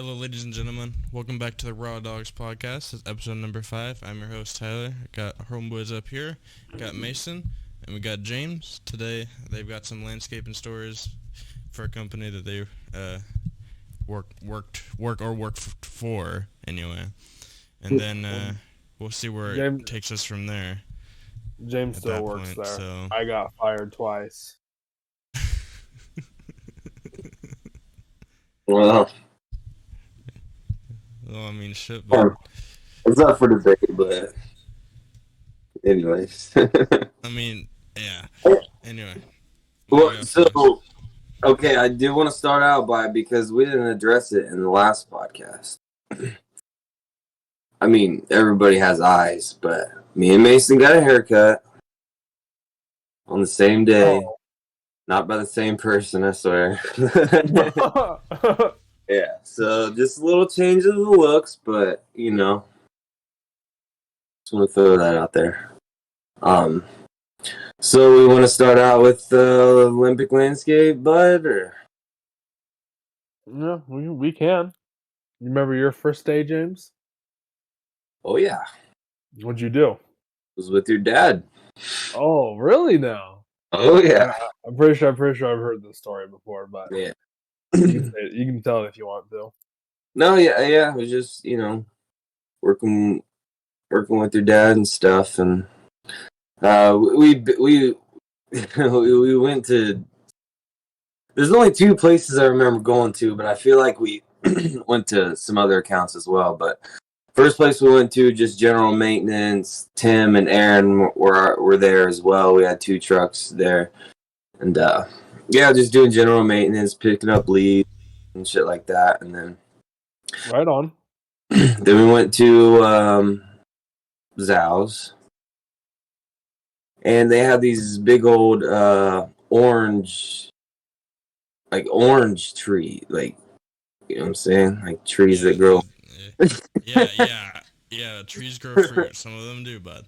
Hello, ladies and gentlemen. Welcome back to the Dawgz Podcast. It's episode number 5. I'm your host, Tyler. Got homeboys up here. Got Mason. And we got James. Today, they've got some landscaping stories for a company that they work for, anyway. And then we'll see where it takes us from there. James still works there. So. I got fired twice. Well, I mean, shit. But it's up for debate, but anyways. I mean, yeah. Anyway. Well, okay, I do want to start out because we didn't address it in the last podcast. I mean, everybody has eyes, but me and Mason got a haircut on the same day. Oh. Not by the same person, I swear. Yeah, so just a little change of the looks, but, just want to throw that out there. So we want to start out with the Olympic landscape, bud, or? Yeah, we can. You remember your first day, James? Oh, yeah. What'd you do? It was with your dad. Oh, really now? Oh, yeah. I'm pretty sure I've heard this story before, but yeah. you can tell it if you want to. No, yeah. It was just, working with your dad and stuff, and we went to. There's only 2 places I remember going to, but I feel like we went to some other accounts as well. But first place we went to, just general maintenance. Tim and Aaron were there as well. We had 2 trucks there, and just doing general maintenance, picking up leaves and shit like that, and then. Right on. Then we went to Dawgz, and they had these big old orange tree, you know what I'm saying? Like trees that grow. Yeah. Trees grow fruit. Some of them do, bud.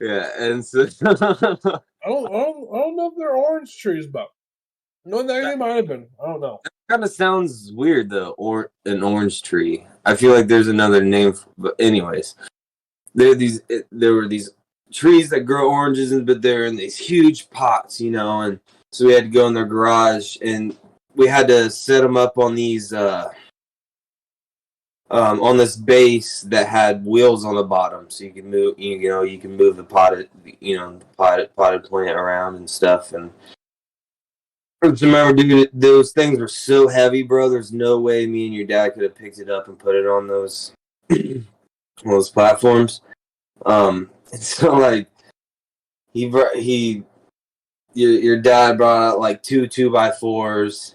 Yeah, and so I don't know if they're orange trees, but no, they might have been. I don't know. That kind of sounds weird, though, or an orange tree. I feel like there's another name, but anyways, there were these trees that grow oranges, but they're in these huge pots, and so we had to go in their garage, and we had to set them up on these on this base that had wheels on the bottom, so you can move, you can move the potted plant around and stuff. And I just remember, dude, those things were so heavy, bro. There's no way me and your dad could have picked it up and put it on those platforms. And so your dad brought out 2 2x4s,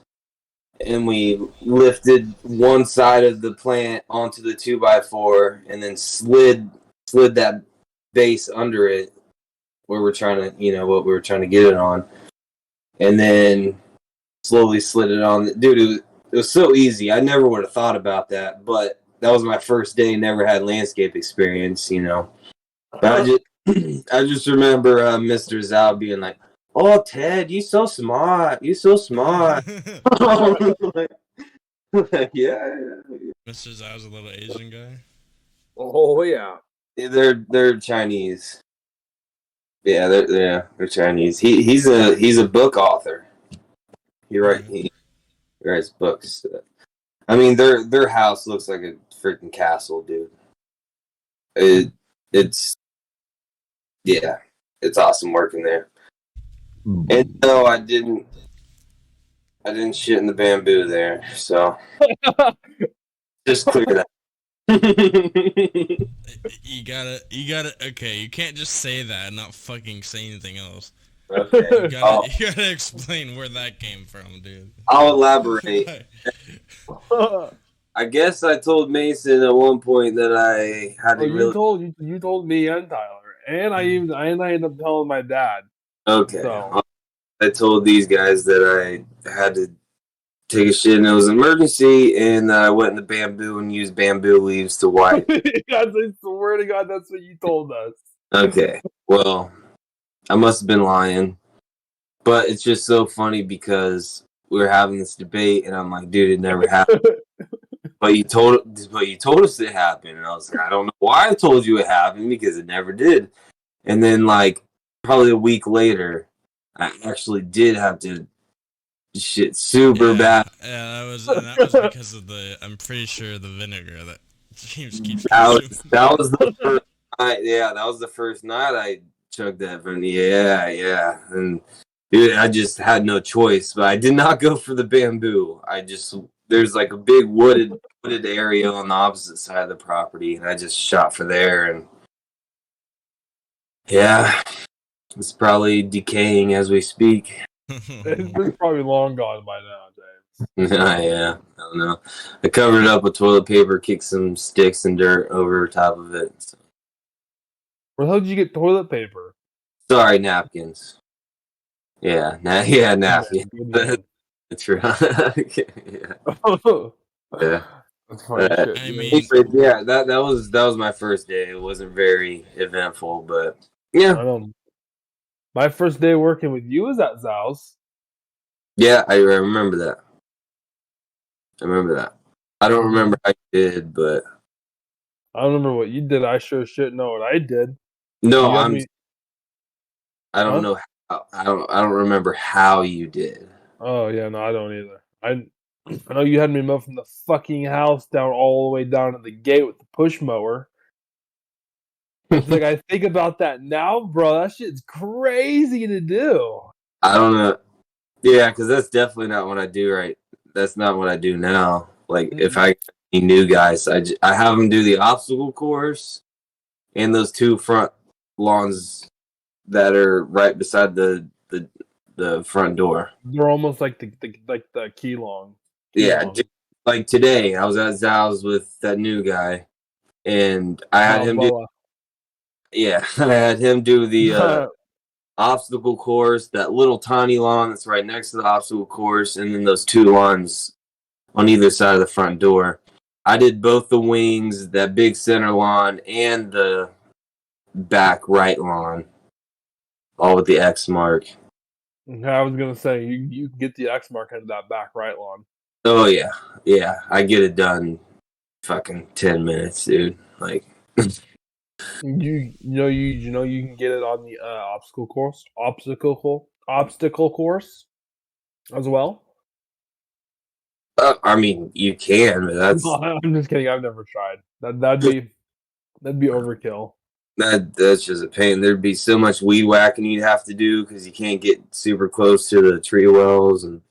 and we lifted one side of the plant onto the 2x4, and then slid that base under it where we're trying to, what we were trying to get it on. And then slowly slid it on. Dude, it was so easy. I never would have thought about that, but that was my first day. Never had landscape experience, But I just remember Mr. Zhao being like, "Oh, Ted, you so smart. You so smart." Yeah. Mr. Zhao's a little Asian guy. Oh yeah. They're Chinese. Yeah, they're Chinese. He's a book author. He writes books. I mean, their house looks like a freaking castle, dude. It's awesome working there. And no, I didn't shit in the bamboo there, so just clear that. You gotta. Okay, you can't just say that and not fucking say anything else. Okay. You gotta explain where that came from, dude. I'll elaborate. I guess I told Mason at one point that I had to. You told me and Tyler, and I ended up telling my dad. Okay. So. I told these guys that I had to take a shit and it was an emergency, and I went in the bamboo and used bamboo leaves to wipe. I swear to God, that's what you told us. Okay. Well, I must have been lying. But it's just so funny because we were having this debate, and I'm like, dude, it never happened. but you told us it happened. And I was like, I don't know why I told you it happened because it never did. And then like probably a week later, I actually did have to shit super bad. Yeah, that was because of I'm pretty sure the vinegar that James keeps That was the first night. Yeah, that was the first night I chugged that vinegar. Yeah. And dude, I just had no choice, but I did not go for the bamboo. There's like a big wooded area on the opposite side of the property, and I just shot for there. And yeah, it's probably decaying as we speak. It's probably long gone by now, James. Yeah, I don't know. I covered it up with toilet paper, kicked some sticks and dirt over top of it. So. Where the hell did you get toilet paper? Sorry, napkins. Yeah, napkins. That's right. Yeah. That's funny shit. I mean, Yeah, that was my first day. It wasn't very eventful, but yeah. I don't. My first day working with you was at Dawgz. Yeah, I remember that. I don't remember how you did, but I don't remember what you did. I sure shit know what I did. no, I Huh? don't know. I don't remember how you did. Oh yeah, no, I don't either. I know you had me mow from the fucking house down all the way down to the gate with the push mower. It's like I think about that now, bro. That shit's crazy to do. I don't know. Yeah, because that's definitely not what I do. Right, that's not what I do now. Like if I get new guys, I have them do the obstacle course and those two front lawns that are right beside the front door. They're almost like the key long. Yeah, like today I was at Dawgz with that new guy, and I had him do. Yeah, I had him do the obstacle course, that little tiny lawn that's right next to the obstacle course, and then those two lawns on either side of the front door. I did both the wings, that big center lawn, and the back right lawn, all with the X mark. I was gonna say you can get the X mark into that back right lawn. Oh yeah, I get it done, fucking 10 minutes, dude. Like. You know you can get it on the obstacle course as well. I mean, you can, but that's No, I'm just kidding. I've never tried. That'd be overkill. that's just a pain. There'd be so much weed whacking you'd have to do because you can't get super close to the tree wells, and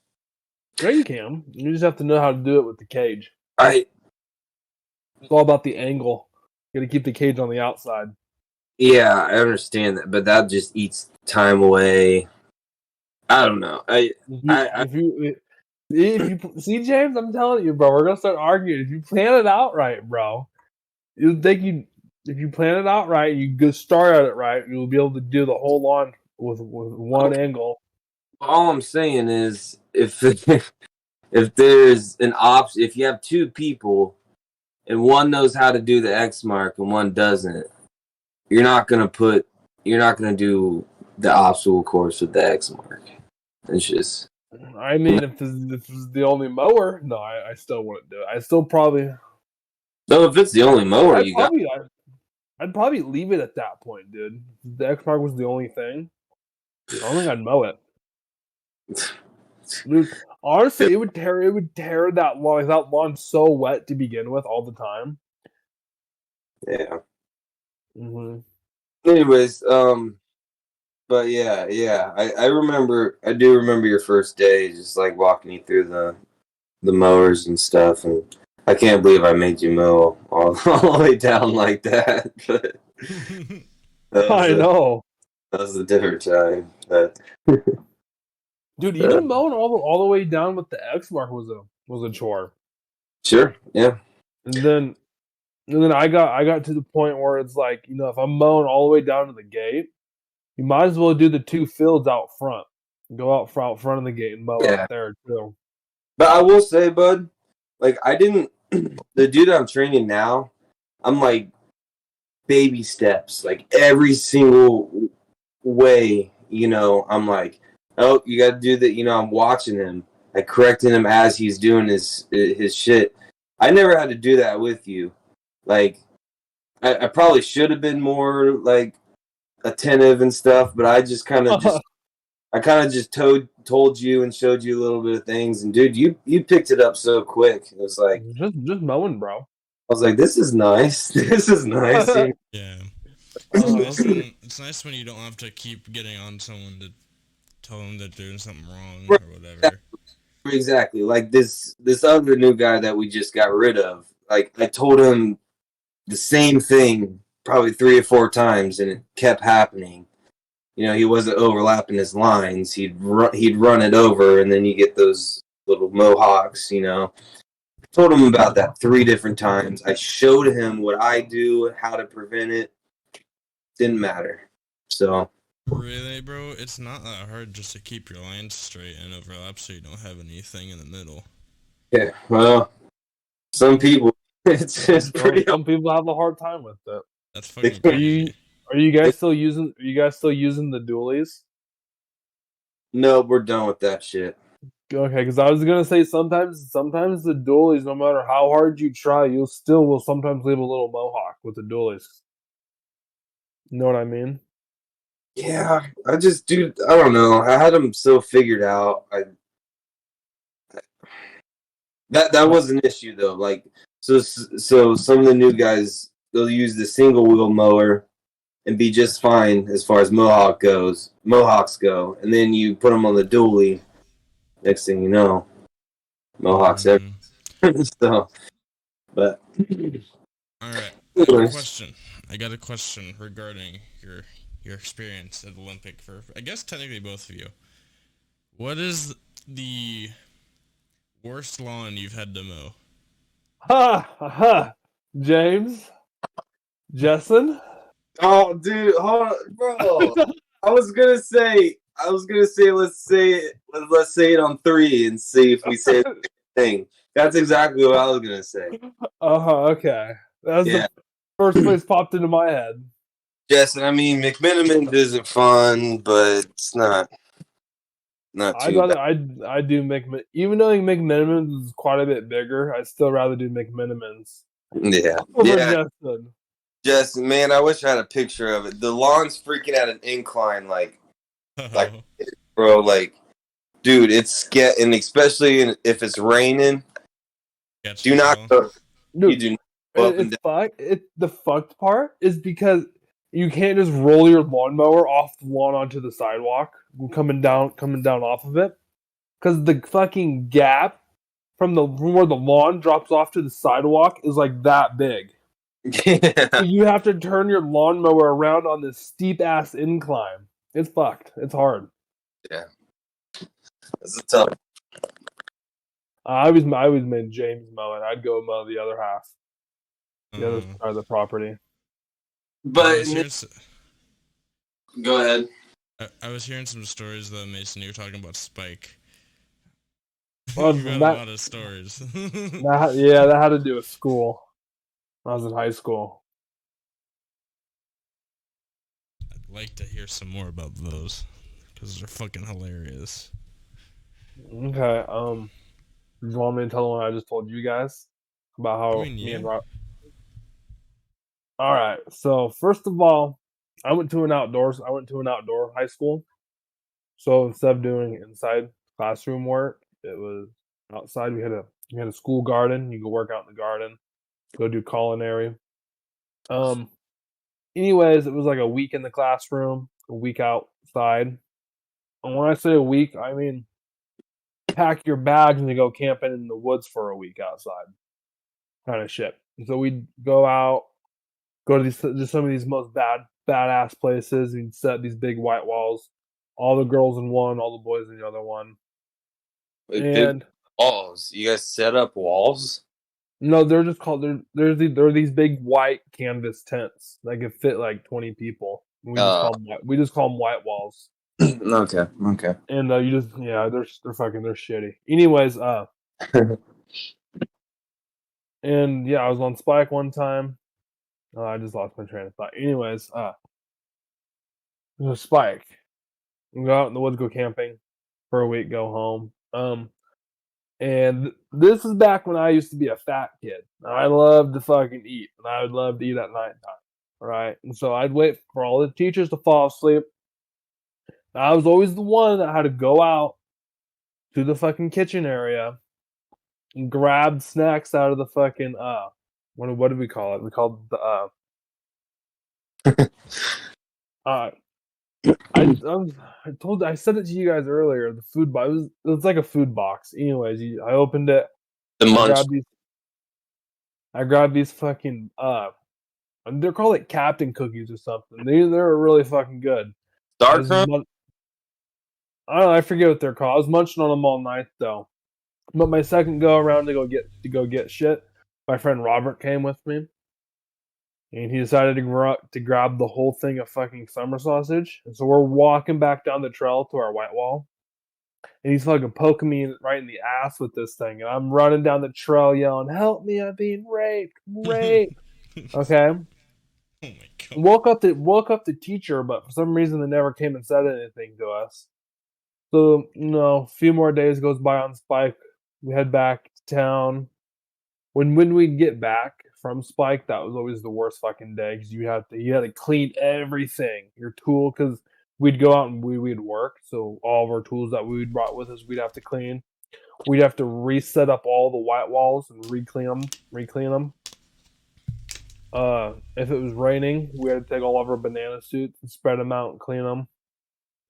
Yeah, you can. You just have to know how to do it with the cage. It's all about the angle. You got to keep the cage on the outside. Yeah, I understand that, but that just eats time away. I don't know. If you see, James, I'm telling you, bro, we're gonna start arguing. If you plan it out right, bro, if you plan it out right, you go start at it right, you'll be able to do the whole lawn with one angle. All I'm saying is, if there's an option, if you have two people and one knows how to do the X mark and one doesn't, you're not gonna do the obstacle course with the X mark. It's just. I mean, if this is the only mower, no, I still wouldn't do it. I still probably. No, if it's the only mower I'd probably leave it at that point, dude. If the X mark was the only thing, I don't think I'd mow it. Dude, honestly, it would tear that lawn. Like, that lawn's so wet to begin with all the time. Yeah. Mm-hmm. Anyways, but yeah, I do remember your first day, just like walking you through the mowers and stuff, and I can't believe I made you mow all the way down like that. But I know. That was a different time. But dude, even mowing all the way down with the X mark was a chore. Sure, yeah. And then I got to the point where it's like, if I'm mowing all the way down to the gate, you might as well do the two fields out front. Go out front of the gate and mow out there too. But I will say, bud, like the dude I'm training now, I'm like baby steps, like every single way, I'm like, oh, you got to do that. I'm watching him, like correcting him as he's doing his shit. I never had to do that with you. Like, I probably should have been more like attentive and stuff, but I just kind of just told you and showed you a little bit of things, and dude, you picked it up so quick. It was like just mowing, bro. I was like, this is nice. This is nice. Yeah. It's nice when you don't have to keep getting on someone to tell them they're doing something wrong or whatever. Exactly. Like this other new guy that we just got rid of. Like I told him the same thing probably 3 or 4 times, and it kept happening. You know, he wasn't overlapping his lines. He'd run it over, and then you get those little mohawks. You know, I told him about that 3 different times. I showed him what I do, how to prevent it. Didn't matter. So Really, bro? It's not that hard just to keep your lines straight and overlap so you don't have anything in the middle. yeah, well, some people it's pretty. Some people have a hard time with it. That's fucking crazy. Are you guys still using the dualies? No, we're done with that shit. Okay, because I was gonna say sometimes the dualies, no matter how hard you try, you'll still will sometimes leave a little mohawk with the dualies. You know what I mean? Yeah, I don't know. I had them so figured out. That was an issue though. Like so some of the new guys, they'll use the single wheel mower and be just fine as far as mohawks go, and then you put them on the dually. Next thing you know, mohawks everywhere. So, but all right. I got a question regarding your experience at the Olympic for, I guess, technically both of you. What is the worst lawn you've had to mow? James, Jessen. Oh, dude, hold on, bro. I was gonna say, let's say it on 3 and see if we say the same thing. That's exactly what I was gonna say. Okay. That's the first place popped into my head. Yes, and I mean McMenamin isn't fun, but it's not too bad. I do McMenamin. Even though McMenamin's is quite a bit bigger, I'd still rather do McMenamin's. Yeah. Justin. Justin, man, I wish I had a picture of it. The lawn's freaking at an incline, like, bro, like, dude, it's and especially if it's raining. Do not go. Dude, you do not go up and down. The fucked part is because you can't just roll your lawnmower off the lawn onto the sidewalk, coming down off of it, because the fucking gap from where the lawn drops off to the sidewalk is like that big. Yeah. So you have to turn your lawnmower around on this steep ass incline. It's fucked. It's hard. Yeah. It's tough. I always made James mow it. I'd go mow the other half, the other side of the property. But go ahead. I was hearing some stories though, Mason. You were talking about Spike. Well, you got a lot of stories. that had to do with school. When I was in high school. I'd like to hear some more about those because they're fucking hilarious. Okay. Do you want me to tell the one I just told you guys about how me and Rob? All right. So first of all, I went to an outdoor high school. So instead of doing inside classroom work, it was outside. We had a school garden. You could work out in the garden, go do culinary. Anyways, it was like a week in the classroom, a week outside. And when I say a week, I mean pack your bags and you go camping in the woods for a week outside, kind of shit. And so we'd go out, go to some of these most badass places. We'd set these big white walls, all the girls in one, all the boys in the other one. And big walls. You guys set up walls? No, they're just called. They're these big white canvas tents that could fit like 20 people. We just call them white walls. Okay. And they're shitty. Anyways, and yeah, I was on Spike one time. I just lost my train of thought. Anyways, Spike. We go out in the woods, go camping for a week, go home. And this is back when I used to be a fat kid. I loved to fucking eat, and I would love to eat at nighttime, right? And so I'd wait for all the teachers to fall asleep. I was always the one that had to go out to the fucking kitchen area and grab snacks out of the fucking what do we call it? We called it the I said it to you guys earlier. The food box. It was like a food box. Anyways, I opened it. The munch. I grabbed these fucking they're called like Captain cookies or something. They're really fucking good. Star Crunch? I don't know. I forget what they're called. I was munching on them all night though. But my second go around to go get shit, my friend Robert came with me. And he decided to grab the whole thing of fucking summer sausage. And so we're walking back down the trail to our white wall. And he's fucking poking me right in the ass with this thing. And I'm running down the trail yelling, "Help me, I'm being raped. Rape." Okay? Oh my god. Woke up the teacher, but for some reason they never came and said anything to us. So, a few more days goes by on Spike. We head back to town. When we'd get back from Spike, that was always the worst fucking day because you had to clean everything, your tool, because we'd go out and we'd work. So all of our tools that we'd brought with us, we'd have to clean. We'd have to reset up all the white walls and reclean them. If it was raining, we had to take all of our banana suits and spread them out and clean them.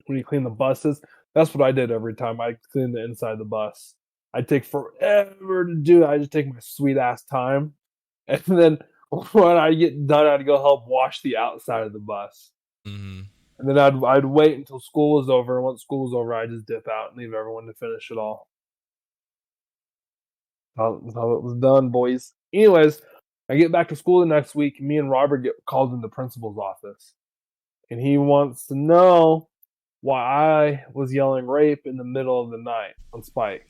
When you clean the buses, that's what I did every time. I cleaned the inside of the bus. I'd take forever to do it. I just take my sweet ass time. And then when I get done, I'd go help wash the outside of the bus. Mm-hmm. And then I'd wait until school was over. And once school was over, I'd just dip out and leave everyone to finish it all. That's how it was done, boys. Anyways, I get back to school the next week. Me and Robert get called in the principal's office. And he wants to know why I was yelling rape in the middle of the night on Spike.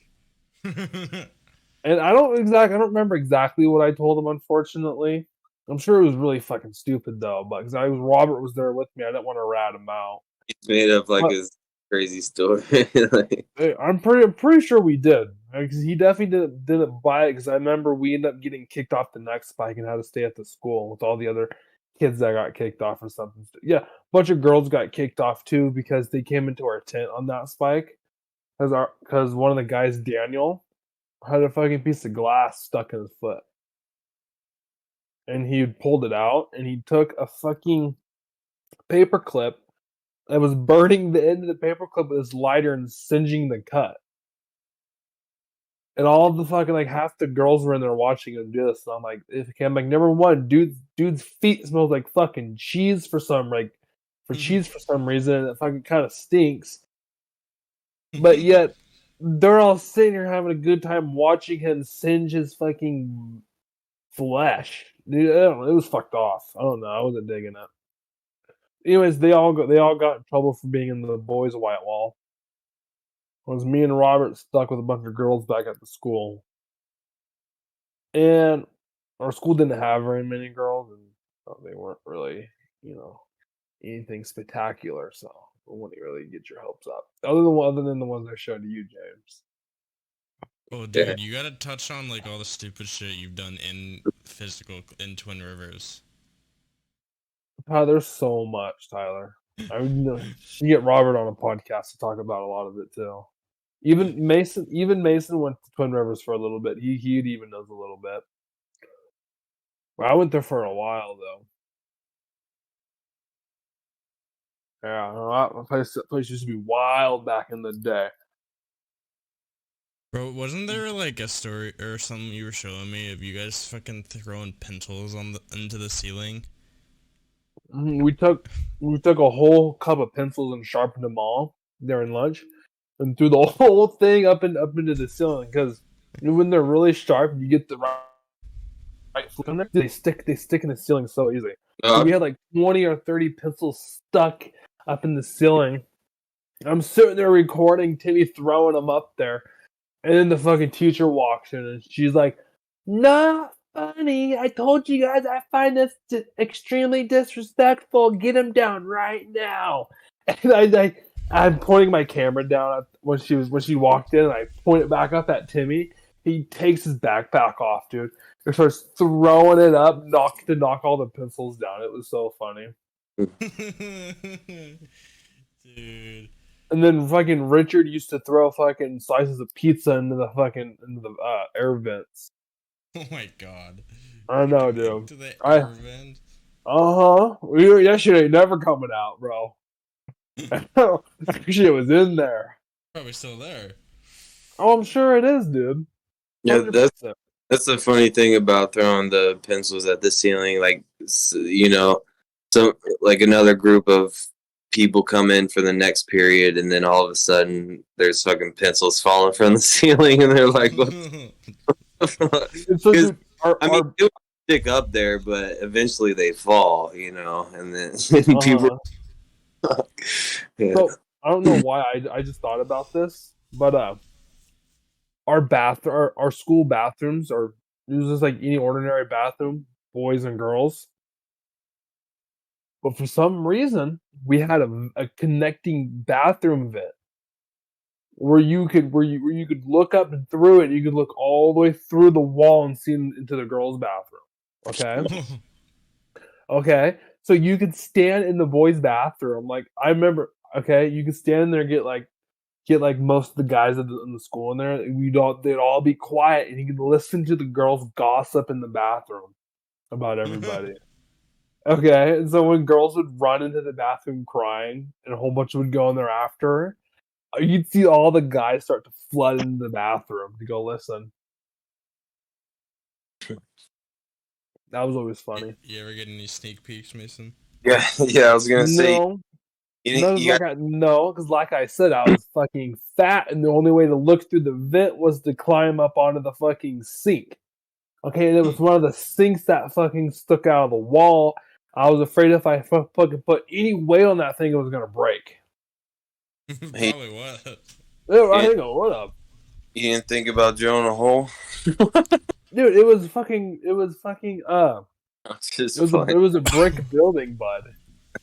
And I don't remember exactly what I told him, unfortunately. I'm sure it was really fucking stupid though, but because Robert was there with me, I didn't want to rat him out. He's made up his crazy story. I'm pretty sure we did, because he definitely didn't buy it. Because I remember we ended up getting kicked off the next Spike and had to stay at the school with all the other kids that got kicked off or something. Yeah, a bunch of girls got kicked off too because they came into our tent on that Spike. Because one of the guys, Daniel, had a fucking piece of glass stuck in his foot. And he pulled it out, and he took a fucking paper clip that was burning the end of the paper clip with his lighter and singeing the cut. And all of the fucking, half the girls were in there watching him do this. And I'm like, number one, dude's feet smells like fucking cheese for some reason, and it fucking kind of stinks. But yet, they're all sitting here having a good time watching him singe his fucking flesh. Dude, I don't know, it was fucked off. I don't know. I wasn't digging it. Anyways, they all got in trouble for being in the boys' white wall. It was me and Robert stuck with a bunch of girls back at the school. And our school didn't have very many girls, and they weren't really, anything spectacular, so I wouldn't really get your hopes up. Other than the ones I showed to you, James. Oh, dude, you gotta touch on all the stupid shit you've done in Twin Rivers. There's so much, Tyler. I would get Robert on a podcast to talk about a lot of it too. Even Mason went to Twin Rivers for a little bit. He even knows a little bit. I went there for a while though. Yeah, that place used to be wild back in the day. Bro, wasn't there a story or something you were showing me of you guys fucking throwing pencils into the ceiling? We took a whole cup of pencils and sharpened them all during lunch, and threw the whole thing up into the ceiling. Because when they're really sharp, you get the right flick on there. They stick in the ceiling so easy. So we had 20 or 30 pencils stuck up in the ceiling. I'm sitting there recording Timmy throwing them up there. And then the fucking teacher walks in and she's like, "Not funny. I told you guys I find this extremely disrespectful. Get him down right now." And I'm pointing my camera down when she walked in, and I point it back up at Timmy. He takes his backpack off, dude. He starts throwing it up, to knock all the pencils down. It was so funny. Dude. And then fucking Richard used to throw fucking slices of pizza into the air vents. Oh my god. I know, dude. To the air vent. That shit ain't never coming out, bro. That shit was in there. Probably still there. Oh, I'm sure it is, dude. Yeah, 100%. that's the funny thing about throwing the pencils at the ceiling. Like, you know, so like another group of people come in for the next period, and then all of a sudden there's fucking pencils falling from the ceiling, and they're like, "What?" So, dude, I mean, it would stick up there, but eventually they fall, you know, and then people. Yeah. So I don't know why I just thought about this, but our school bathrooms are it was just like any ordinary bathroom, boys and girls. But for some reason, we had a connecting bathroom vent where you could look up and through it. You could look all the way through the wall and see into the girls' bathroom. Okay. Okay. So you could stand in the boys' bathroom. Like I remember. Okay, you could stand in there and get like most of the guys in the school in there. They'd all be quiet, and you could listen to the girls gossip in the bathroom about everybody. Okay, and so when girls would run into the bathroom crying, and a whole bunch would go in there after, you'd see all the guys start to flood into the bathroom to go listen. That was always funny. You ever get any sneak peeks, Mason? Yeah, I was gonna say. No, because like I said, I was fucking fat, and the only way to look through the vent was to climb up onto the fucking sink. Okay, and it was one of the sinks that fucking stuck out of the wall. I was afraid if I fucking put any weight on that thing, it was gonna break. Probably was. I think what up? You didn't think about drilling a hole? Dude, it was fucking I'm just it was a brick building, bud.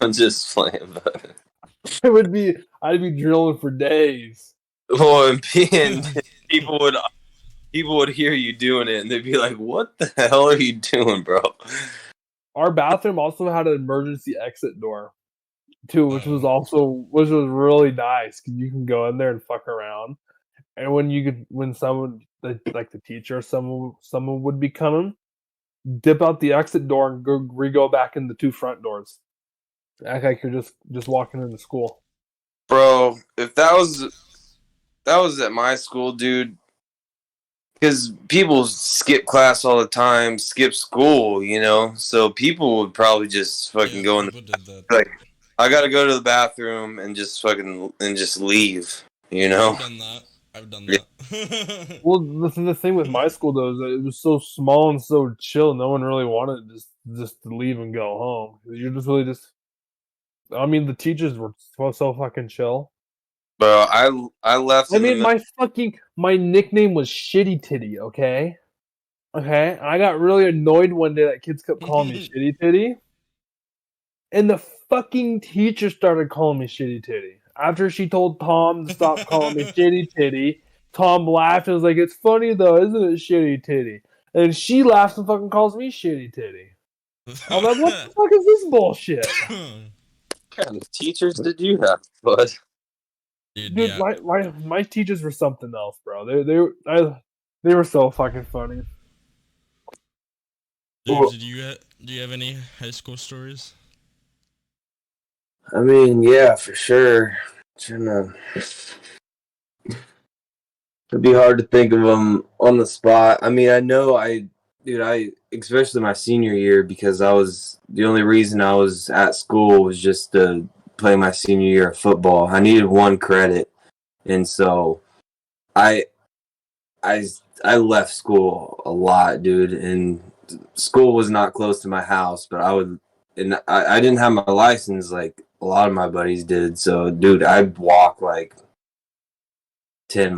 I'm just playing, bud. I'd be drilling for days. Well, and people would hear you doing it, and they'd be like, "What the hell are you doing, bro?" Our bathroom also had an emergency exit door, too, which was really nice because you can go in there and fuck around. And when someone like the teacher, someone would be coming, dip out the exit door and go back in the two front doors. Act like you're just walking into school. Bro, if that was at my school, dude, because people skip class all the time, skip school, you know, so people would probably just fucking go in like, I gotta go to the bathroom and just leave, you know. I've done that. Well, the thing with my school though is that it was so small and so chill. No one really wanted just to leave and go home. You're just really just. I mean, the teachers were so fucking chill. Bro, I left. I mean, my nickname was Shitty Titty. Okay. I got really annoyed one day that kids kept calling me Shitty Titty, and the fucking teacher started calling me Shitty Titty after she told Tom to stop calling me Shitty Titty. Tom laughed and was like, "It's funny though, isn't it, Shitty Titty?" And she laughs and fucking calls me Shitty Titty. I'm like, what the fuck is this bullshit? What kind of teachers did you have, bud? Dude, yeah. my teachers were something else, bro. They were so fucking funny. Dude, do you have any high school stories? I mean, yeah, for sure. It'd be hard to think of them on the spot. I mean, I know especially my senior year, because the only reason I was at school was just to play my senior year of football. I needed one credit, and so I left school a lot, dude. And school was not close to my house, but I didn't have my license like a lot of my buddies did. So, dude, I'd walk like 15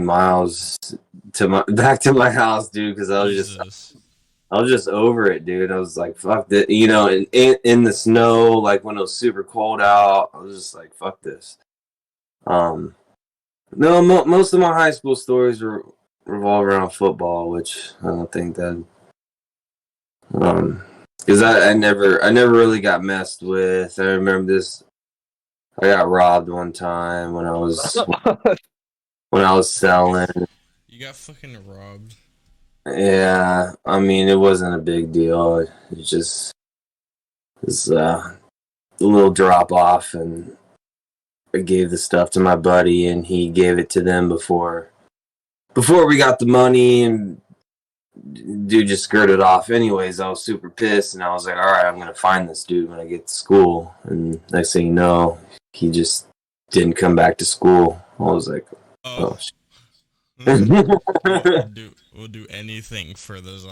miles back to my house, dude, because I was just over it, dude. I was like, fuck that, you know, and in the snow, like when it was super cold out, I was just like, fuck this. No, most of my high school stories were revolve around football, which I don't think that. Because I never really got messed with. I remember this. I got robbed one time when I was selling. You got fucking robbed. Yeah, I mean it wasn't a big deal. It just was a little drop off, and I gave the stuff to my buddy, and he gave it to them before we got the money, and dude just skirted off. Anyways, I was super pissed, and I was like, all right, I'm gonna find this dude when I get to school. And next thing you know, he just didn't come back to school. I was like, oh shit. We'll do anything for this.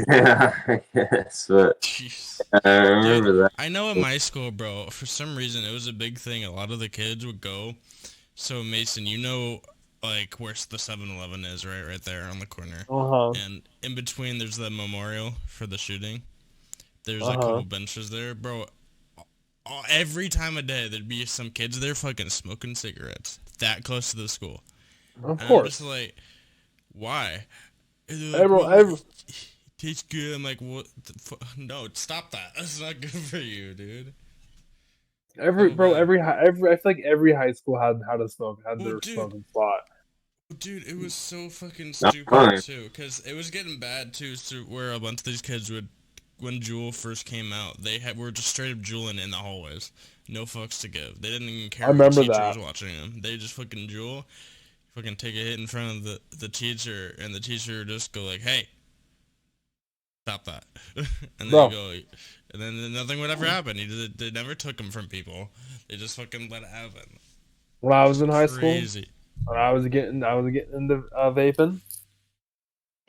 Yeah, I guess, but Jeez. I remember that. I know at my school, bro, for some reason it was a big thing. A lot of the kids would go. So Mason, you know, like where the 7-Eleven is, right there on the corner. And in between, there's the memorial for the shooting. There's a couple benches there, bro. Every time of day, there'd be some kids there fucking smoking cigarettes that close to the school. Of and course. I'm just like, why? Everyone. Tastes good. I'm like, what? No, stop that. That's not good for you, dude. I feel like every high school had their smoking spot. Dude, it was so fucking stupid too, because it was getting bad too, where a bunch of these kids would, when Juul first came out, were just straight up juuling in the hallways. No fucks to give. They didn't even care if the teacher was watching them. They just fucking Juul, fucking take a hit in front of the teacher, and the teacher would just go like, hey, stop that. And then and then nothing would ever happen. They never took them from people. They just fucking let it happen. When I was in high school, when I was getting into vaping,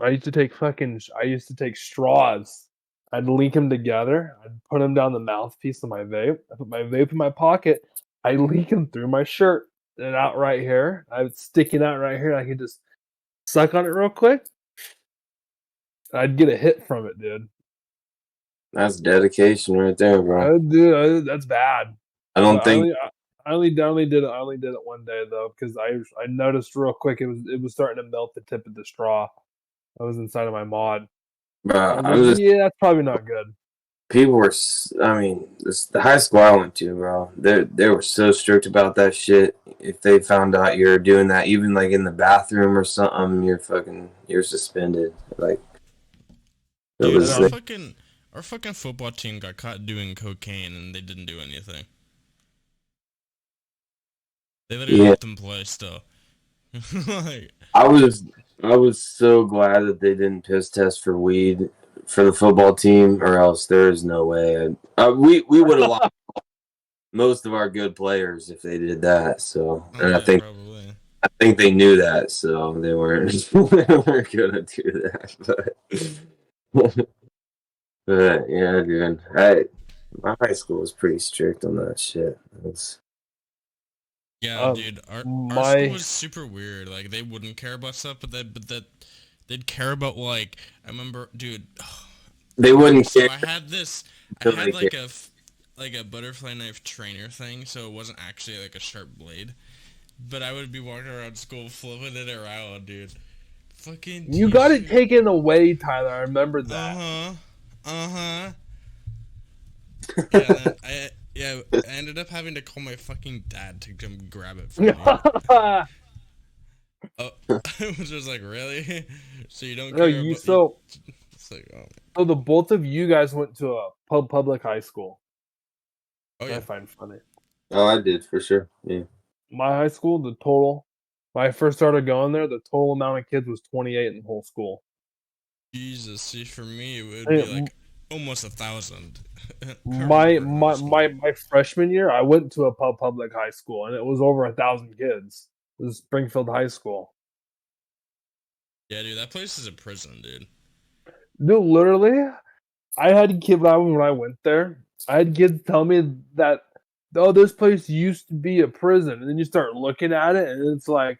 I used to take straws. I'd link them together. I'd put them down the mouthpiece of my vape. I put my vape in my pocket. I leak them through my shirt and out right here. I was sticking out right here. I could just suck on it real quick. I'd get a hit from it, dude. That's dedication right there, bro. Dude, that's bad. I only did it one day though, because I noticed real quick it was starting to melt the tip of the straw. I was inside of my mod. Bro, that's probably not good. People were, the high school I went to, bro, they were so strict about that shit. If they found out you're doing that, even like in the bathroom or something, you're suspended. Like, our fucking football team got caught doing cocaine and they didn't do anything. They literally let them play still. Like, I was so glad that they didn't piss test for weed for the football team, or else there is no way. We would have lost most of our good players if they did that. So, and I think they knew that, so they weren't gonna do that. But yeah, dude, my high school was pretty strict on that shit. Yeah, dude, our school was super weird. Like, they wouldn't care about stuff, but they'd care about, like, I remember, dude. They wouldn't care. I had like a butterfly knife trainer thing, so it wasn't actually like a sharp blade. But I would be walking around school flipping it around, dude. Fucking. You got it taken away, Tyler. I remember that. Yeah, I ended up having to call my fucking dad to come grab it from me. I was just like, really? So you don't care it's like, oh. So the both of you guys went to a public high school. Oh, yeah. I find funny. Oh, I did, for sure. Yeah. My high school, when I first started going there, the total amount of kids was 28 in the whole school. Jesus, see, for me, it would be like almost 1,000. My freshman year, I went to a public high school, and it was over 1,000 kids. It was Springfield High School. Yeah, dude, that place is a prison, dude. Dude, literally, I had kids when I went there. I had kids tell me that, oh, this place used to be a prison, and then you start looking at it, and it's like,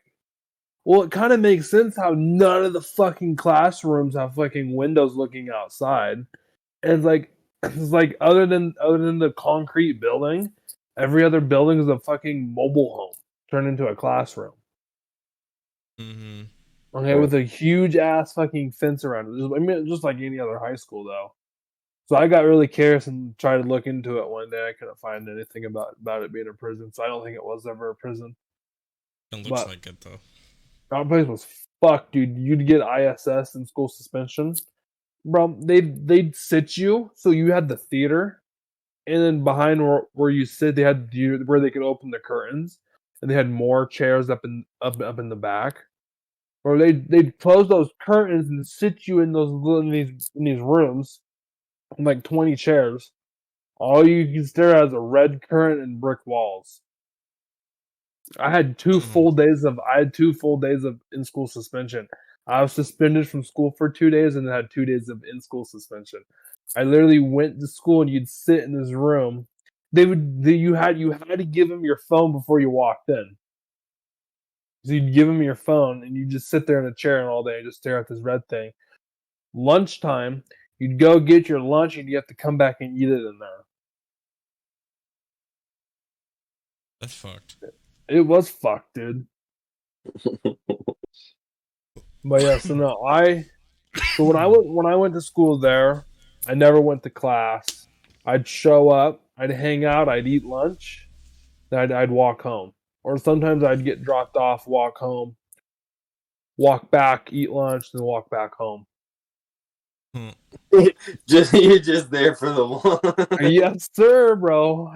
well, it kind of makes sense how none of the fucking classrooms have fucking windows looking outside. And it's like other than the concrete building, every other building is a fucking mobile home turned into a classroom. Mm-hmm. Okay, with a huge ass fucking fence around it. Just like any other high school though. So I got really curious and tried to look into it one day. I couldn't find anything about it being a prison, so I don't think it was ever a prison. It looks But like it though. that place was fucked, dude. You'd get ISS and school suspension, bro. They'd sit you, so you had the theater, and then behind where you sit, they had where they could open the curtains, and they had more chairs up in the back. Or they'd close those curtains and sit you in these rooms, like 20 chairs. All you can stare at is a red curtain and brick walls. I had 2 full days of in school suspension. I was suspended from school for 2 days and then had 2 days of in school suspension. I literally went to school and you'd sit in this room. You had to give them your phone before you walked in. So you'd give them your phone and you just sit there in a chair and all day and just stare at this red thing. Lunchtime, you'd go get your lunch and you have to come back and eat it in there. That's fucked. It was fucked, dude. But yeah, so when I went to school there, I never went to class. I'd show up, I'd hang out, I'd eat lunch, then I'd walk home. Or sometimes I'd get dropped off, walk home, walk back, eat lunch, then walk back home. You're just there for the one. Yes, sir, bro.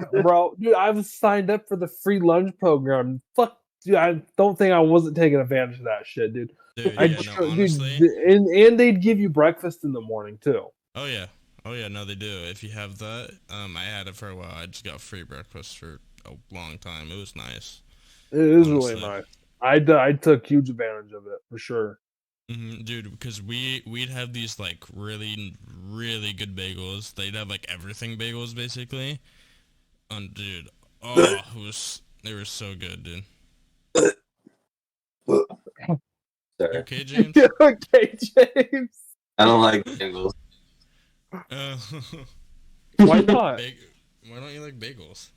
Dude, I was signed up for the free lunch program. Fuck, dude, I don't think I wasn't taking advantage of that shit, dude. Honestly. And they'd give you breakfast in the morning too. Oh yeah, no, they do. If you have that, I had it for a while. I just got free breakfast for a long time. It was nice. It is honestly really nice. I took huge advantage of it for sure. Dude, because we'd have these like really really good bagels. They'd have like everything bagels basically. And dude, they were so good, dude. Sorry. You okay, James? Okay, James. I don't like bagels. Why not? Why don't you like bagels?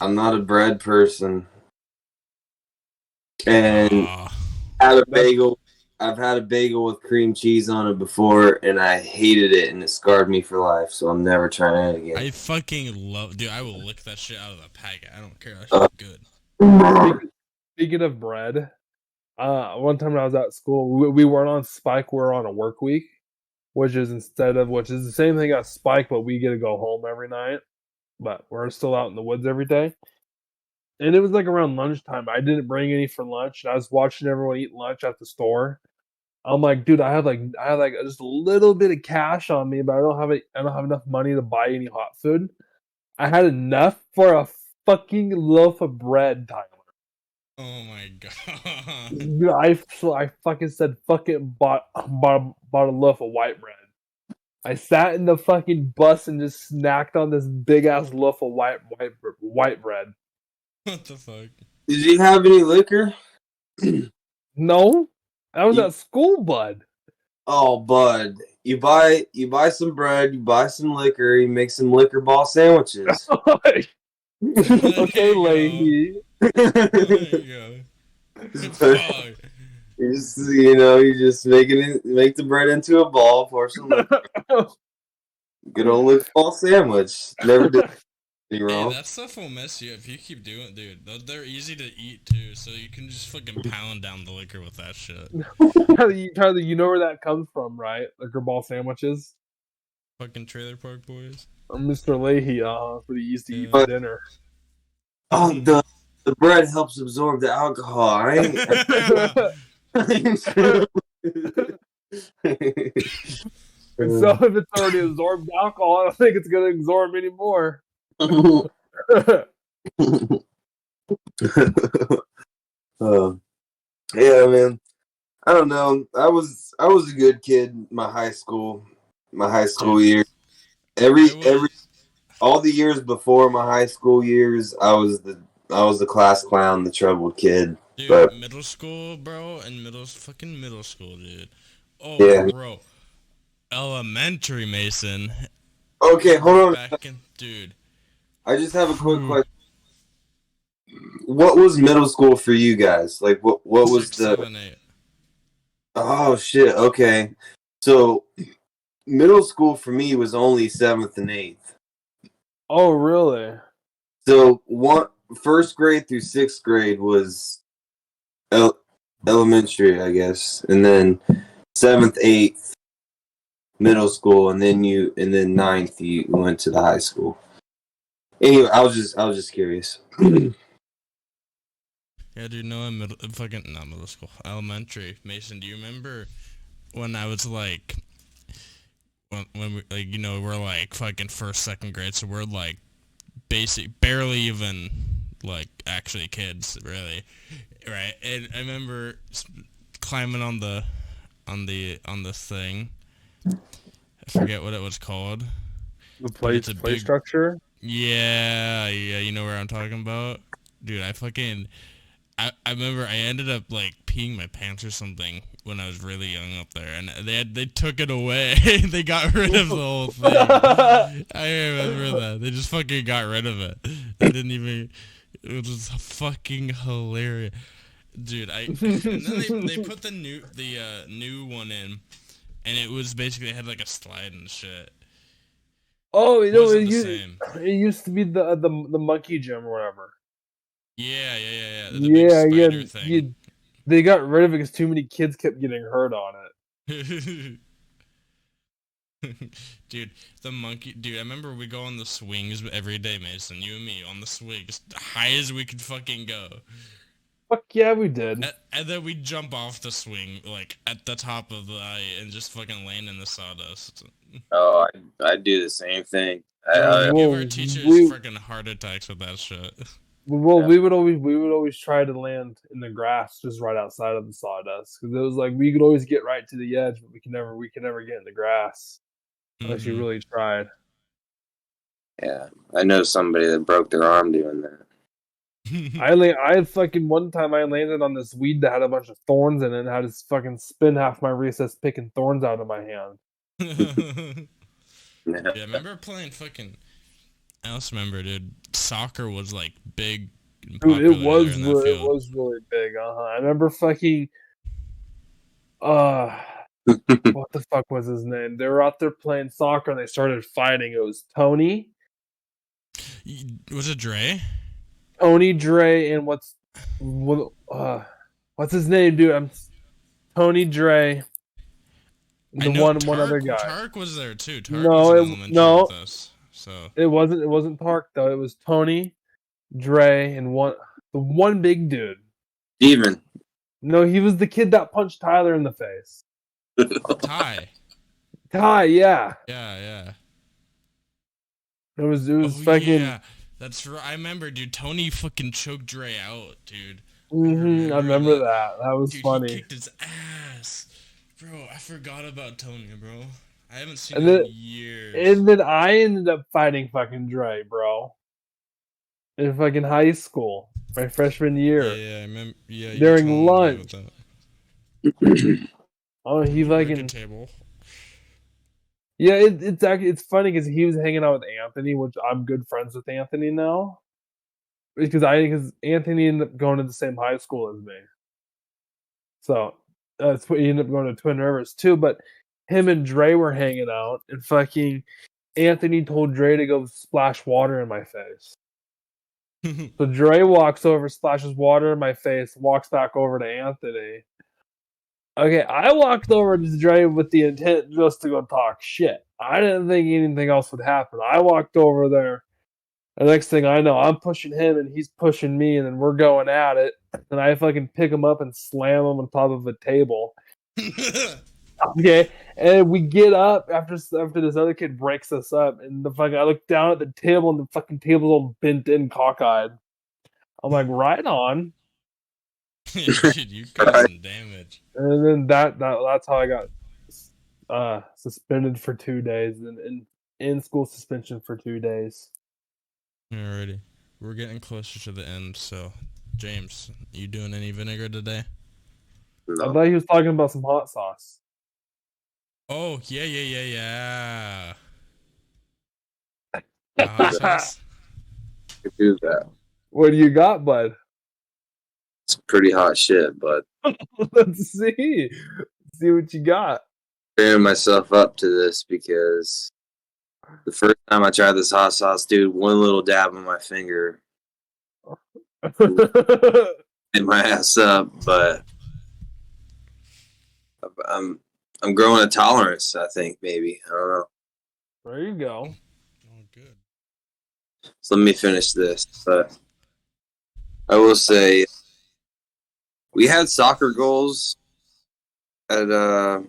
I'm not a bread person. And I've had a bagel with cream cheese on it before, and I hated it, and it scarred me for life, so I'm never trying it again. I fucking love... Dude, I will lick that shit out of the packet. I don't care. That shit's good. Speaking of bread, one time when I was at school, we weren't on Spike, we were on a work week, which is the same thing as Spike, but we get to go home every night, but we're still out in the woods every day. And it was like around lunchtime. I didn't bring any for lunch. And I was watching everyone eat lunch at the store. I'm like, dude, I have just a little bit of cash on me, but I don't have enough money to buy any hot food. I had enough for a fucking loaf of bread, Tyler. Oh my god. Dude, I fucking said fuck it and bought a loaf of white bread. I sat in the fucking bus and just snacked on this big ass loaf of white bread. What the fuck? Did you have any liquor? No, I was at school, bud. Oh, bud, you buy some bread, you buy some liquor, you make some liquor ball sandwiches. Okay, lady. There you go. You just make the bread into a ball, pour some liquor. Good old liquor ball sandwich. Never did. Hey, that stuff will mess you up if you keep doing it, dude. They're easy to eat too, so you can just fucking pound down the liquor with that shit. Tyler, you know where that comes from, right? Liquor ball sandwiches. Fucking Trailer Park Boys. Mr. Leahy, that's what he used to eat for dinner. Oh, the bread helps absorb the alcohol, right? And so if it's already absorbed alcohol, I don't think it's going to absorb anymore. Yeah, man. I don't know. I was a good kid my high school years. All the years before my high school years, I was the class clown, the troubled kid. Dude, middle school, bro, and middle school, dude. Oh, yeah. Bro. Elementary, Mason. Okay, hold on. Dude. I just have a quick question. What was middle school for you guys? Like, what was 6, 7, 8. Oh shit. Okay. So middle school for me was only 7th and 8th. Oh, really? So first grade through 6th grade was elementary, I guess, and then 7th, 8th middle school, and then 9th you went to the high school. Anyway, I was just curious. Yeah, dude, no, I'm not middle school, elementary. Mason, do you remember when I was like, when we, like, you know, we're like fucking first, second grade, so we're like barely even like actually kids, really, right? And I remember climbing on the thing. I forget what it was called. The play structure? Yeah, you know where I'm talking about? Dude, I remember I ended up like peeing my pants or something when I was really young up there, and they took it away. They got rid of the whole thing. I remember that. They just fucking got rid of it. They didn't even. It was just fucking hilarious, dude. And then they put the new one in, and it was basically, it had like a slide and shit. Oh, you know, it Same. used to be the monkey gym or whatever. Yeah. The big spider thing. They got rid of it because too many kids kept getting hurt on it. Dude, I remember we go on the swings every day, Mason, you and me, on the swings, high as we could fucking go. Fuck yeah, we did. And then we jump off the swing, like, at the top of the eye and just fucking land in the sawdust. Oh, I do the same thing. We give our teachers freaking heart attacks with that shit. Well, yeah. we would always try to land in the grass just right outside of the sawdust, because it was like we could always get right to the edge, but we could never get in the grass unless you really tried. Yeah, I know somebody that broke their arm doing that. I fucking one time I landed on this weed that had a bunch of thorns in it and had to fucking spend half my recess picking thorns out of my hand. Yeah, I remember playing fucking. I also remember, dude, soccer was like big. And dude, it was really big. I remember fucking. What the fuck was his name? They were out there playing soccer and they started fighting. It was Tony. Was it Dre? Tony, Dre, and what's his name, dude? Tony, Dre. One other guy. Tark was there too. Tark was in elementary with us. So it wasn't Tark though. It was Tony, Dre, and the one big dude. Steven. No, he was the kid that punched Tyler in the face. Ty, yeah. Yeah. It was fucking. Yeah, that's right. I remember, dude. Tony fucking choked Dre out, dude. I remember that. That was funny. He kicked his ass, bro. I forgot about Tony, bro. I haven't seen him in years. And then I ended up fighting fucking Dre, bro. In fucking high school, my freshman year. Yeah, I remember. Yeah, during lunch. Oh, he fucking table. Yeah, it's funny because he was hanging out with Anthony, which I'm good friends with Anthony now. Because Anthony ended up going to the same high school as me. So he ended up going to Twin Rivers too. But him and Dre were hanging out, and fucking Anthony told Dre to go splash water in my face. So Dre walks over, splashes water in my face, walks back over to Anthony. Okay, I walked over to Dre with the intent just to go talk shit. I didn't think anything else would happen. I walked over there. The next thing I know, I'm pushing him and he's pushing me, and then we're going at it. And I fucking pick him up and slam him on top of a table. Okay, and we get up after this other kid breaks us up, and I look down at the table, and the fucking table's all bent in, cockeyed. I'm like, right on. Dude, you got some damage. And then that's how I got suspended for 2 days, and in school suspension for 2 days. Alrighty, we're getting closer to the end. So, James, you doing any vinegar today? No. I thought he was talking about some hot sauce. Oh, yeah. Hot sauce? I do that. What do you got, bud? It's pretty hot shit, but Let's see. See what you got. Preparing myself up to this because the first time I tried this hot sauce, dude, one little dab on my finger hit my ass up. But I'm growing a tolerance. I think maybe I don't know. There you go. Oh, good. So let me finish this. But I will say, we had soccer goals at our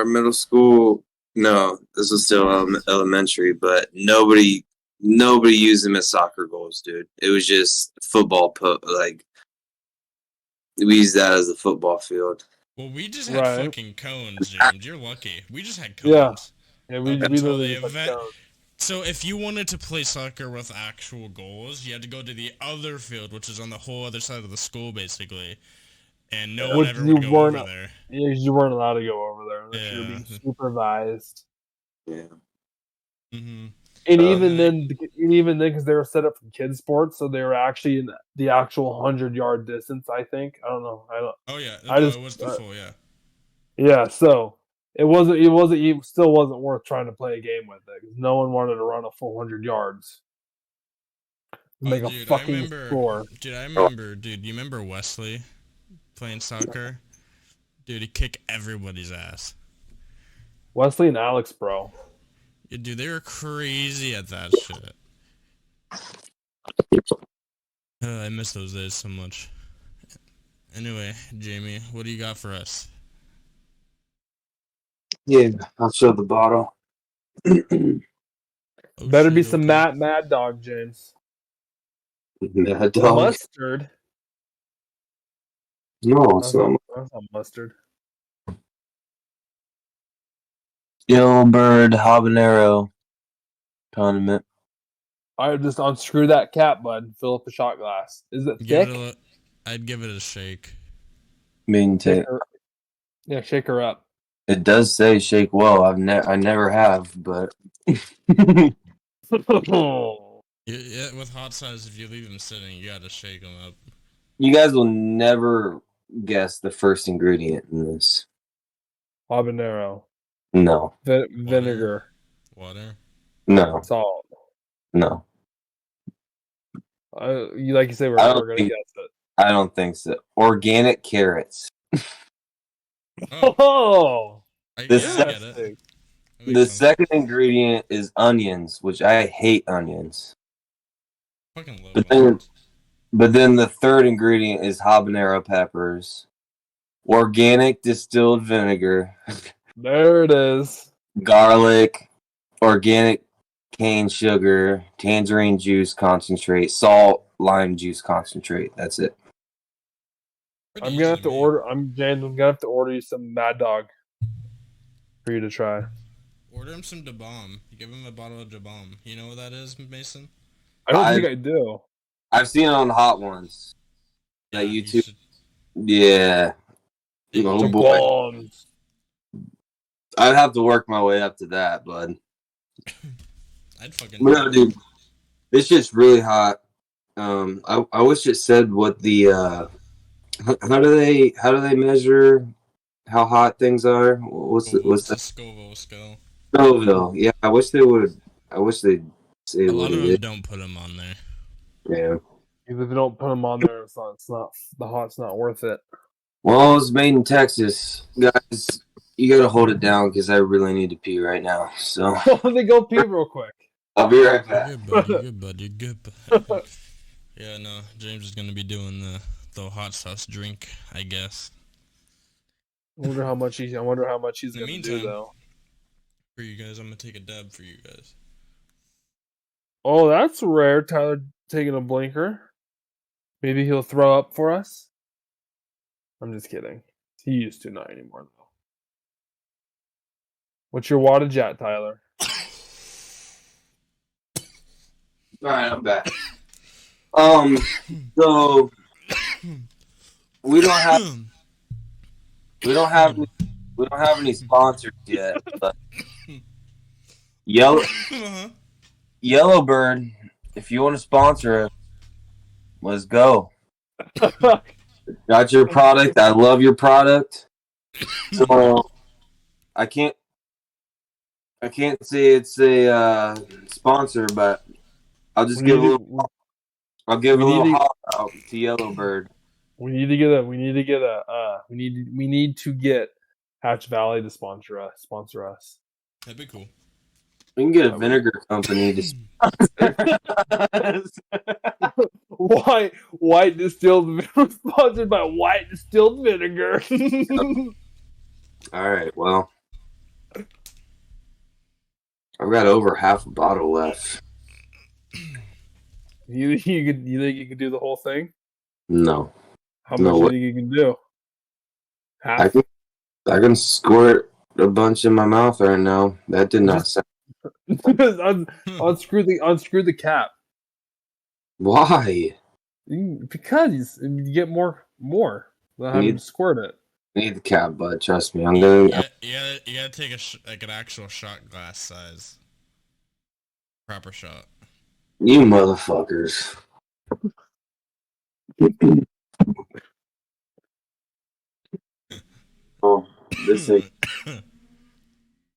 middle school. No, this was still elementary, but nobody used them as soccer goals, dude. It was just football. We used that as a football field. Well, we just had fucking cones, James. You're lucky. We just had cones. Yeah, we literally had cones. So if you wanted to play soccer with actual goals, you had to go to the other field, which is on the whole other side of the school, basically. And no one ever would go over there. Yeah, you weren't allowed to go over there unless you were being supervised. Yeah. Mm-hmm. And even then, because they were set up for kids' sports, so they were actually in the actual 100-yard distance. I think. I don't know. Oh yeah, it was the full. Yeah. Yeah. So it still wasn't worth trying to play a game with it because no one wanted to run a full 100 yards. Make a fucking score. Dude, I remember. Dude, you remember Wesley playing soccer? Dude, he kicked everybody's ass. Wesley and Alex, bro. Yeah, dude, they were crazy at that shit. I miss those days so much. Anyway, Jamie, what do you got for us? Yeah, I'll show the bottle. Better be some Mad Dog, James. Mad Dog. Mustard. No, that's not mustard. Yellowbird habanero condiment. I just unscrew that cap, bud. Fill up a shot glass. Is it thick? I'd give it a shake. Shake her up. It does say shake well. I never have, but yeah, with hot sauce, if you leave them sitting, you gotta shake them up. You guys will never guess the first ingredient in this. Habanero. No. Vinegar. Water. No. Salt. No. Like you say, we're gonna guess it. I don't think so. Organic carrots. Oh. The second ingredient is onions, which I hate onions. Fucking love onions. But then the third ingredient is habanero peppers, organic distilled vinegar. There it is. Garlic, organic cane sugar, tangerine juice concentrate, salt, lime juice concentrate. That's it. I'm gonna have to order. James. I'm gonna have to order you some Mad Dog for you to try. Order him some Da Bomb. Give him a bottle of Da Bomb. You know what that is, Mason? I don't think I do. I've seen it on Hot Ones. Yeah, YouTube. Yeah. Oh boy. I'd have to work my way up to that, bud. I'd fucking. No, dude. This shit's really hot. I wish it said what the how do they measure how hot things are? What's the Scoville scale? Scoville. Yeah, I wish they'd say a lot of them don't put them on there. Yeah. If they don't put them on there, it's not the hot's not worth it. Well, it's made in Texas, guys. You gotta hold it down because I really need to pee right now. So let me go pee real quick. I'll be right back. Good buddy. Yeah, no, James is gonna be doing the hot sauce drink, I guess. I wonder how much he's gonna do though. For you guys, I'm gonna take a dab for you guys. Oh, that's rare. Tyler taking a blinker. Maybe he'll throw up for us. I'm just kidding. He used to, not anymore though. What's your wattage at, Tyler? All right, I'm back. So we don't have any sponsors yet, but Yellowbird, if you want to sponsor us, let's go. Got your product. I love your product. So I can't say it's a sponsor, but I'll just give a little. I'll give a little holler out to Yellowbird. We need to get Hatch Valley to sponsor us. That'd be cool. We can get a vinegar company to. White distilled sponsored by White Distilled Vinegar. All right, well, I've got over half a bottle left. You think you could do the whole thing? No. How much do you think you can do? Half? I can squirt a bunch in my mouth right now. That did not sound. Unscrew the cap. Why? Because you get more. Than having to squirt it. I need the cap, bud. Trust me. I'm gonna. You gotta take an actual shot glass size. Proper shot. You motherfuckers. Oh, this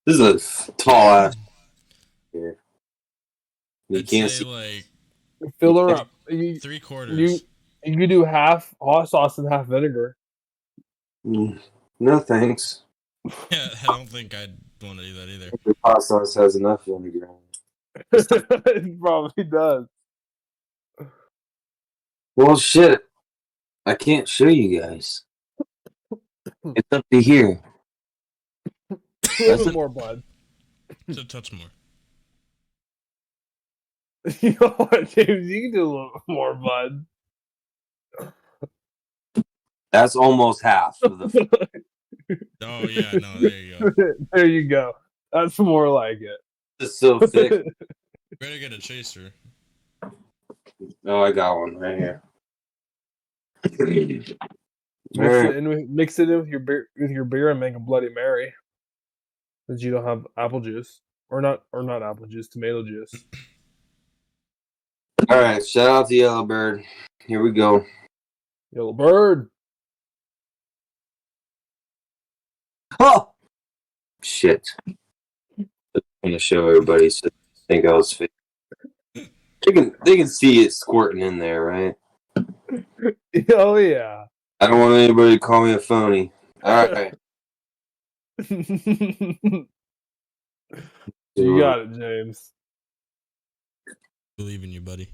is a tall ass. Here. You can't see. Like fill her up. 3/4. You can do half hot sauce and half vinegar. No thanks. Yeah, I don't think I'd want to do that either. The hot sauce has enough vinegar. It probably does. Well, shit. I can't show you guys. It's up to here. That's more, bud. Just a touch more. You know what, James? You can do a little more, bud. That's almost half of the. Oh yeah, no, there you go. There you go. That's more like it. It's so thick. Better get a chaser. Oh, I got one right here. Mix it in with your beer and make a Bloody Mary. Since you don't have apple juice, or not apple juice, tomato juice. All right, shout out to Yellowbird. Here we go. Yellowbird. Oh shit! I'm gonna show everybody so they think I was fake. They can see it squirting in there, right? Oh yeah. I don't want anybody to call me a phony. All right. You got it, James. Believe in you, buddy.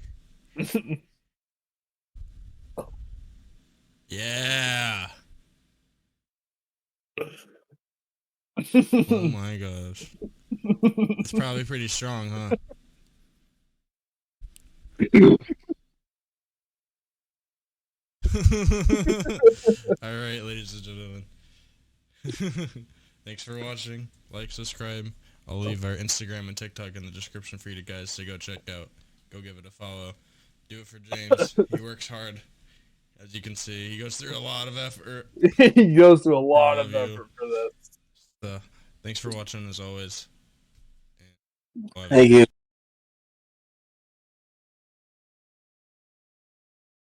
Yeah. Oh my gosh. It's probably pretty strong, huh? All right, ladies and gentlemen. Thanks for watching. Like, subscribe. I'll leave our Instagram and TikTok in the description for you guys to go check out. Go give it a follow. Do it for James. He works hard. As you can see, he goes through a lot of effort. He goes through a lot of effort for this. So, thanks for watching, as always. Thank you.